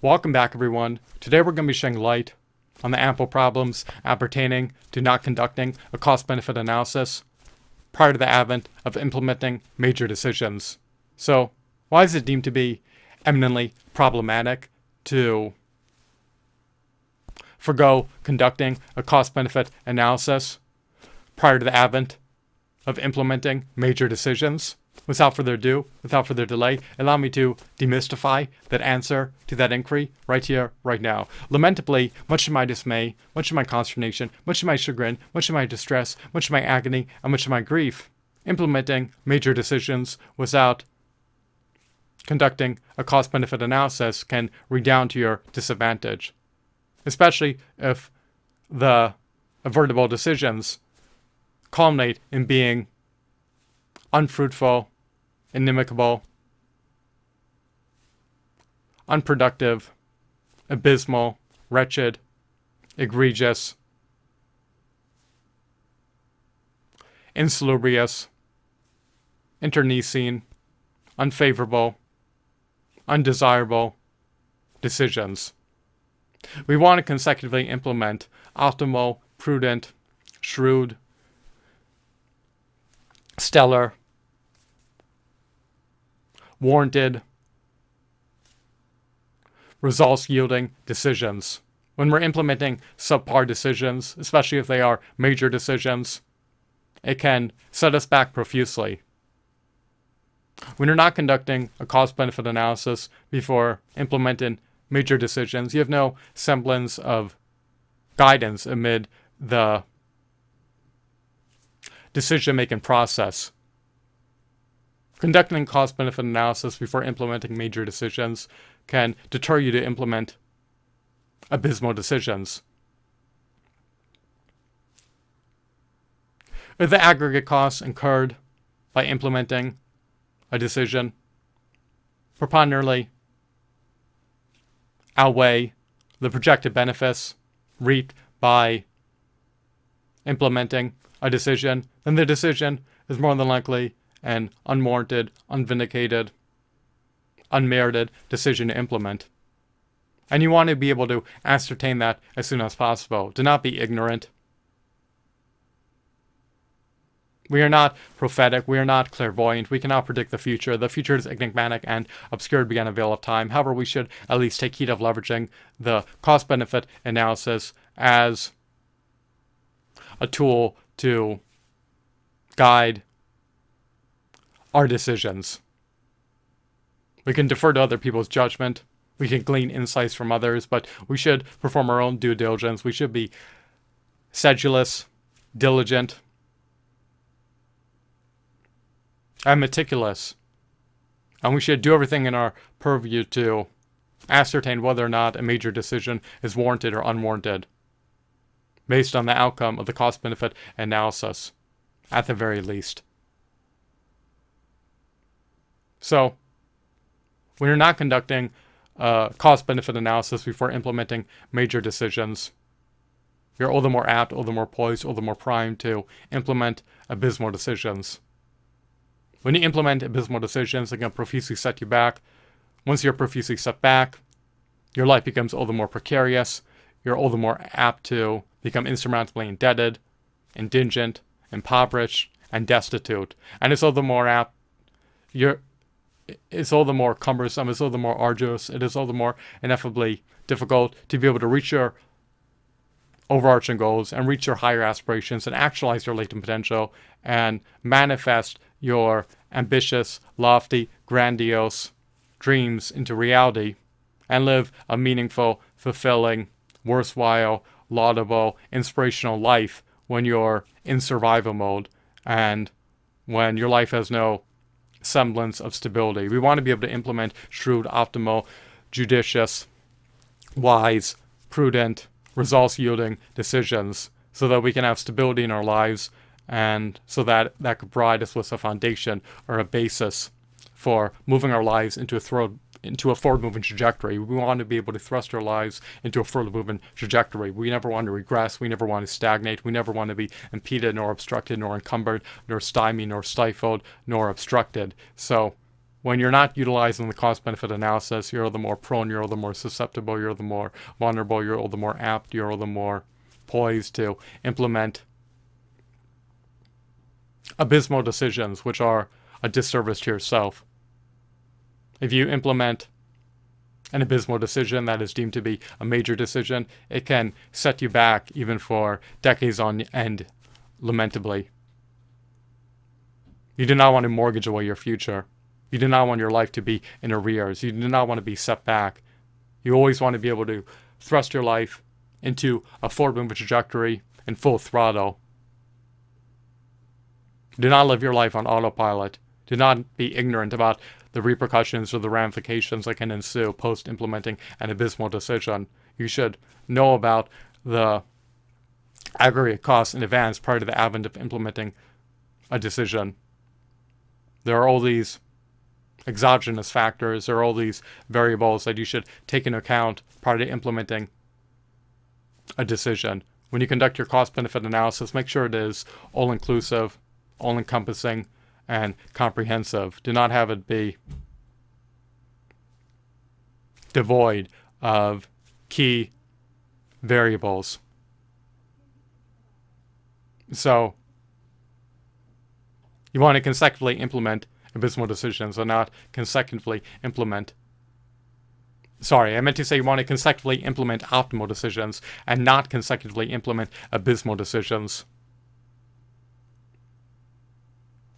Welcome back, everyone. Today we're going to be shedding light on the ample problems appertaining to not conducting a cost-benefit analysis prior to the advent of implementing major decisions. So, why is it deemed to be eminently problematic to forgo conducting a cost-benefit analysis prior to the advent of implementing major decisions? Without further ado, without further delay, allow me to demystify that answer to that inquiry right here, right now. Lamentably, much of my dismay, much of my consternation, much of my chagrin, much of my distress, much of my agony, and much of my grief, implementing major decisions without conducting a cost-benefit analysis can redound to your disadvantage, especially if the avertible decisions culminate in being unfruitful, inimical, unproductive, abysmal, wretched, egregious, insalubrious, internecine, unfavorable, undesirable decisions. We want to consecutively implement optimal, prudent, shrewd, stellar, warranted, results-yielding decisions. When we're implementing subpar decisions, especially if they are major decisions, it can set us back profusely. When you're not conducting a cost-benefit analysis before implementing major decisions, you have no semblance of guidance amid the decision-making process. Conducting cost-benefit analysis before implementing major decisions can deter you to implement abysmal decisions. If the aggregate costs incurred by implementing a decision preponderantly outweigh the projected benefits reaped by implementing a decision, then the decision is more than likely an unwarranted, unvindicated, unmerited decision to implement. And you want to be able to ascertain that as soon as possible. Do not be ignorant. We are not prophetic. We are not clairvoyant. We cannot predict the future. The future is enigmatic and obscured beyond a veil of time. However, we should at least take heed of leveraging the cost-benefit analysis as a tool to guide our decisions. We can defer to other people's judgment. We can glean insights from others, but we should perform our own due diligence. We should be sedulous, diligent, and meticulous. And we should do everything in our purview to ascertain whether or not a major decision is warranted or unwarranted, based on the outcome of the cost-benefit analysis, at the very least. So, when you're not conducting a cost-benefit analysis before implementing major decisions, you're all the more apt, all the more poised, all the more primed to implement abysmal decisions. When you implement abysmal decisions, they're going to profusely set you back. Once you're profusely set back, your life becomes all the more precarious. You're all the more apt to become insurmountably indebted, indigent, impoverished, and destitute. And it's all the more apt, it's all the more cumbersome, it's all the more arduous, it is all the more ineffably difficult to be able to reach your overarching goals and reach your higher aspirations and actualize your latent potential and manifest your ambitious, lofty, grandiose dreams into reality and live a meaningful, fulfilling, worthwhile, laudable, inspirational life when you're in survival mode and when your life has no semblance of stability. We want to be able to implement shrewd, optimal, judicious, wise, prudent, results-yielding decisions so that we can have stability in our lives and so that could provide us with a foundation or a basis for moving our lives into a forward-moving trajectory. We want to be able to thrust our lives into a forward-moving trajectory. We never want to regress. We never want to stagnate. We never want to be impeded, nor obstructed, nor encumbered, nor stymied, nor stifled, nor obstructed. So when you're not utilizing the cost-benefit analysis, you're all the more prone, you're all the more susceptible, you're all the more vulnerable, you're all the more apt, you're all the more poised to implement abysmal decisions, which are a disservice to yourself. If you implement an abysmal decision that is deemed to be a major decision, it can set you back even for decades on end, lamentably. You do not want to mortgage away your future. You do not want your life to be in arrears. You do not want to be set back. You always want to be able to thrust your life into a forward-moving trajectory in full throttle. Do not live your life on autopilot. Do not be ignorant about the repercussions or the ramifications that can ensue post-implementing an abysmal decision. You should know about the aggregate costs in advance prior to the advent of implementing a decision. There are all these exogenous factors, there are all these variables that you should take into account prior to implementing a decision. When you conduct your cost-benefit analysis, make sure it is all-inclusive, all-encompassing, and comprehensive. Do not have it be devoid of key variables. So, you want to consecutively implement abysmal decisions and not consecutively implement. Sorry, I meant to say you want to consecutively implement optimal decisions and not consecutively implement abysmal decisions.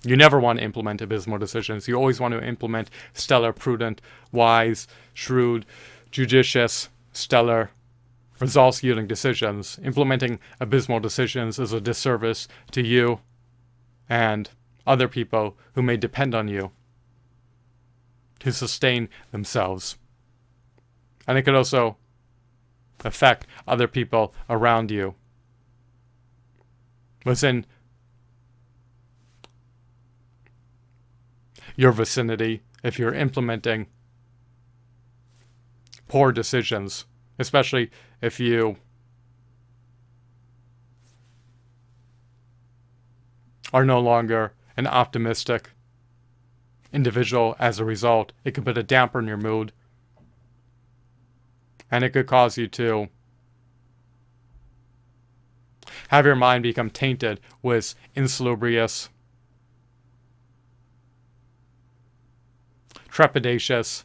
You never want to implement abysmal decisions. You always want to implement stellar, prudent, wise, shrewd, judicious, stellar, results-yielding decisions. Implementing abysmal decisions is a disservice to you and other people who may depend on you to sustain themselves. And it could also affect other people around you within your vicinity if you're implementing poor decisions, especially if you are no longer an optimistic individual as a result. It could put a damper in your mood, and it could cause you to have your mind become tainted with insalubrious, trepidatious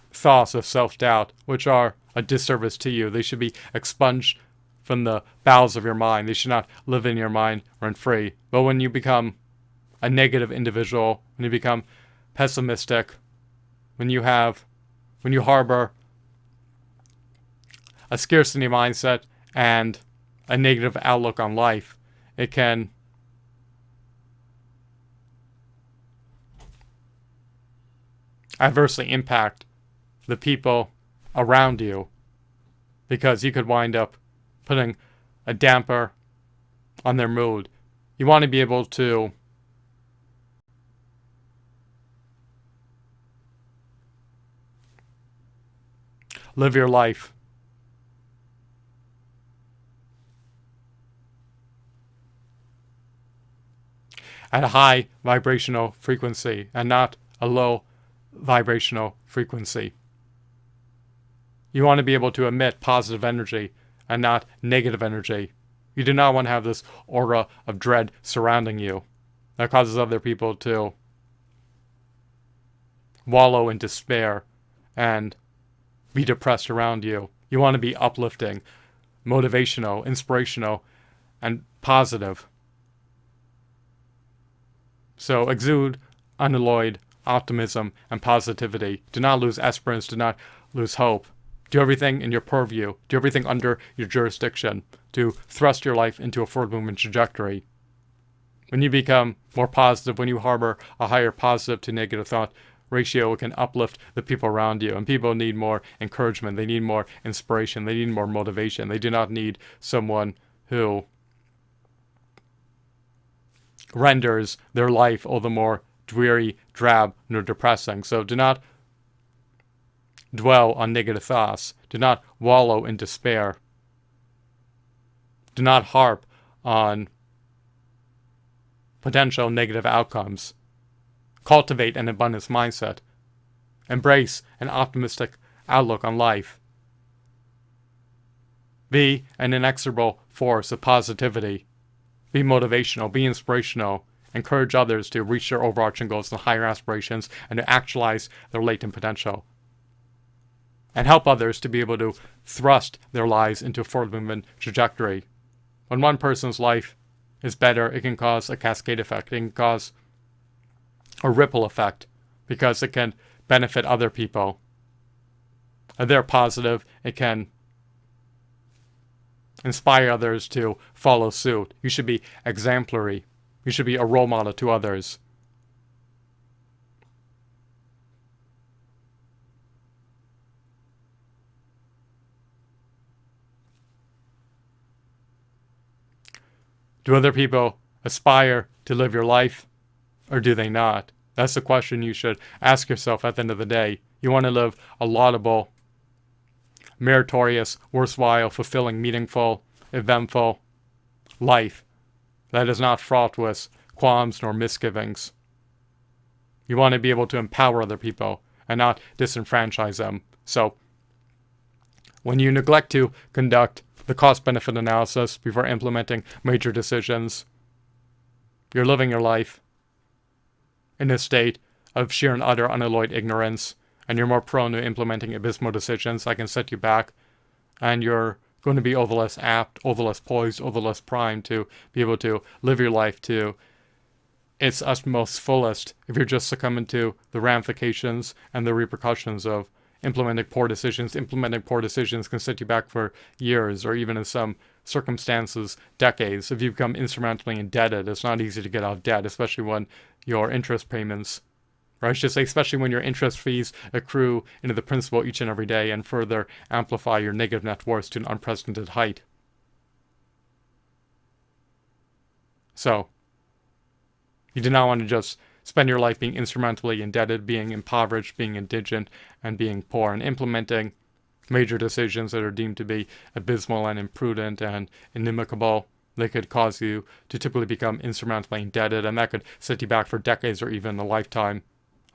thoughts of self-doubt, which are a disservice to you. They should be expunged from the bowels of your mind. They should not live in your mind rent free. But when you become a negative individual, when you become pessimistic, when you harbor a scarcity mindset and a negative outlook on life, it can adversely impact the people around you, because you could wind up putting a damper on their mood. You want to be able to live your life at a high vibrational frequency and not a low vibrational frequency. You want to be able to emit positive energy and not negative energy. You do not want to have this aura of dread surrounding you that causes other people to wallow in despair and be depressed around you. You want to be uplifting, motivational, inspirational, and positive. So exude unalloyed optimism and positivity. Do not lose esperance. Do not lose hope. Do everything in your purview. Do everything under your jurisdiction to thrust your life into a forward movement trajectory. When you become more positive, when you harbor a higher positive to negative thought ratio, it can uplift the people around you. And people need more encouragement. They need more inspiration. They need more motivation. They do not need someone who renders their life all the more dreary, drab, nor depressing. So do not dwell on negative thoughts. Do not wallow in despair. Do not harp on potential negative outcomes. Cultivate an abundance mindset. Embrace an optimistic outlook on life. Be an inexorable force of positivity. Be motivational, be inspirational. Encourage others to reach their overarching goals and higher aspirations and to actualize their latent potential. And help others to be able to thrust their lives into a forward movement trajectory. When one person's life is better, it can cause a cascade effect. It can cause a ripple effect because it can benefit other people. If they're positive, it can inspire others to follow suit. You should be exemplary. You should be a role model to others. Do other people aspire to live your life, or do they not? That's the question you should ask yourself at the end of the day. You want to live a laudable, meritorious, worthwhile, fulfilling, meaningful, eventful life that is not fraught with qualms nor misgivings. You want to be able to empower other people and not disenfranchise them. So, when you neglect to conduct the cost-benefit analysis before implementing major decisions, you're living your life in a state of sheer and utter unalloyed ignorance, and you're more prone to implementing abysmal decisions that can set you back, and you're going to be all the less apt, all the less poised, all the less primed to be able to live your life to its utmost fullest if you're just succumbing to the ramifications and the repercussions of implementing poor decisions. Implementing poor decisions can set you back for years, or even in some circumstances, decades. If you become insurmountably indebted, it's not easy to get out of debt, especially when your interest payments, or I should say, especially when your interest fees accrue into the principal each and every day and further amplify your negative net worth to an unprecedented height. So, you do not want to just spend your life being insurmountably indebted, being impoverished, being indigent, and being poor, and implementing major decisions that are deemed to be abysmal and imprudent and inimical. They could cause you to typically become insurmountably indebted, and that could set you back for decades or even a lifetime.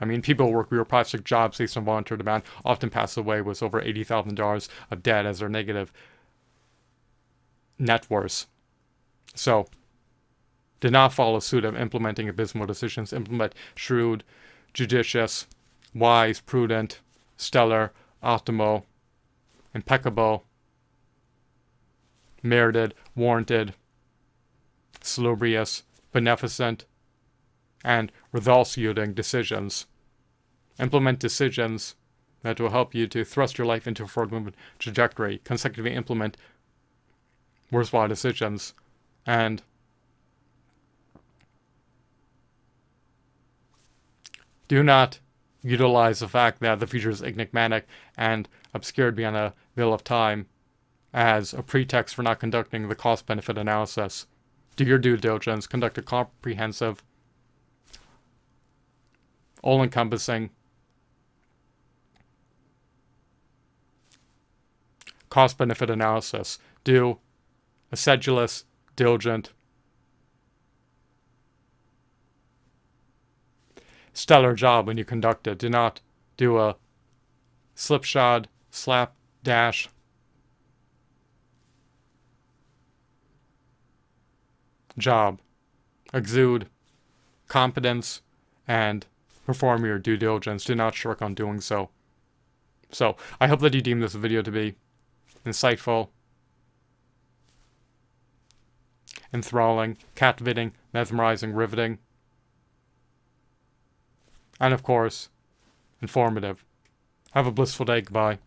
I mean, people who work bureaucratic jobs based on volunteer demand often pass away with over $80,000 of debt as their negative net worth. So, do not follow suit of implementing abysmal decisions. Implement shrewd, judicious, wise, prudent, stellar, optimal, impeccable, merited, warranted, salubrious, beneficent, and results-yielding decisions. Implement decisions that will help you to thrust your life into a forward movement trajectory. Consecutively implement worthwhile decisions, and do not utilize the fact that the future is enigmatic and obscured beyond a veil of time as a pretext for not conducting the cost-benefit analysis. Do your due diligence. Conduct a comprehensive, all-encompassing, cost-benefit analysis. Do a sedulous, diligent, stellar job when you conduct it. Do not do a slipshod, slapdash, job. Exude competence and perform your due diligence. Do not shirk on doing so. So, I hope that you deem this video to be insightful, enthralling, captivating, mesmerizing, riveting, and of course, informative. Have a blissful day. Goodbye.